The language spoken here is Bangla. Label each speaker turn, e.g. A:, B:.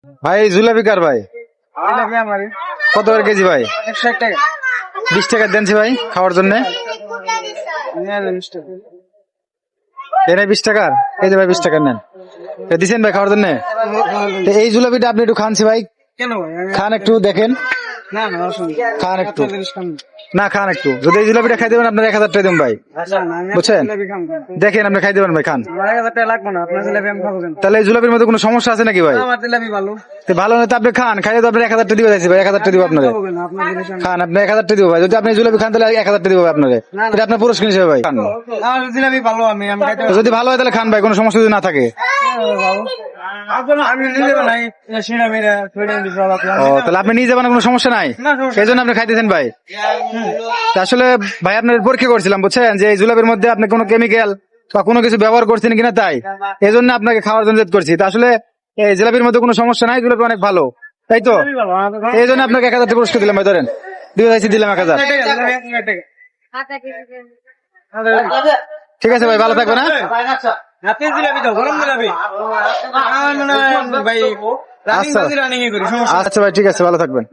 A: ভাই জিলাপি কার ভাই?
B: জিলাপি আমারই।
A: কত করে কেজি ভাই?
B: 160 টাকা।
A: 20 টাকা দেনছি ভাই খাওয়ার জন্য।
B: নিয়ে নেন 20 টাকা।
A: এনে 20 টাকার, এই যে ভাই 20 টাকার নেন। দিচ্ছেন ভাই খাওয়ার জন্য। এই জিলাপিটা আপনি একটু খানছি ভাই,
B: কেন ভাই?
A: খান একটু দেখেন।
B: না না অসুবিধা।
A: খান একটু,
B: আপনার জিনিস খান।
A: না খান একটু। যদি এই জিলাপিটা খাই দেবেন আপনার 1000 টাকা দেবেন ভাই,
B: না না আমি
A: বুঝছেন?
B: আপনার জিলাপি খাবো না।
A: দেখেন আপনি খাই দেবেন ভাই, খান।
B: আমার 1000 টাকা লাগবে না, আপনার জিলাপি আমি খাবো কেন?
A: তাহলে এই জিলাপির মধ্যে কোনো সমস্যা আছে নাকি ভাই?
B: আমার জিলাপি ভালো।
A: তো ভালো না তো আপনি খান, খাইলে তো আপনার 1000 টাকা দিবে যাচ্ছি ভাই, 1000 টাকা দিব আপনারে।
B: খাবো কেন? আপনার জিনিস আমি
A: খান, আপনি 1000 টাকা দিব ভাই। যদি আপনি জিলাপি খান তাহলে 1000 টাকা দিব ভাই আপনারে।
B: না।
A: এটা আপনার পুরস্কার হিসেবে ভাই খান।
B: আমার জিলাপি ভালো, আমি খাইতে
A: তো যদি ভালো হয় তাহলে খান ভাই, কোনো সমস্যা যদি না থাকে।
B: আমি নিজে বানাই সিরা মেরা ফিরে দিছি সব আপনার।
A: ও তাহলে আপনি নিয়ে যাবেন, কোনো সমস্যা নাই,
B: না, সমস্যা
A: সেই জন্য আপনি খাইতেছেন ভাই। তা আসলে ভাই আপনার পরীক্ষা করছিলাম বুঝছেন, যে এই জিলাপির মধ্যে আপনি কোনো কেমিক্যাল বা কোনো কিছু ব্যবহার করছেন কিনা, তাই এই জন্য আপনাকে খাওয়ার জন্য জেদ করছি। তা আসলে এই জিলাপির মধ্যে কোনো সমস্যা নাই, জিলাপি অনেক ভালো, তাই তো? এই জন্য আপনাকে 1000 টাকা পুরস্কার দিলাম ভাই, ধরেন দিলাম 1000। ঠিক আছে ভাই, ভালো থাকবেন। হ্যাঁ
B: হাতে জিলাপি দাও, গরম জিলাপি। আমার মনে হয় ভাই রানিং
A: আচ্ছা।
B: বাজি রানিং করি, সমস্যা
A: আচ্ছা ভাই, ঠিক আছে, ভালো থাকবেন।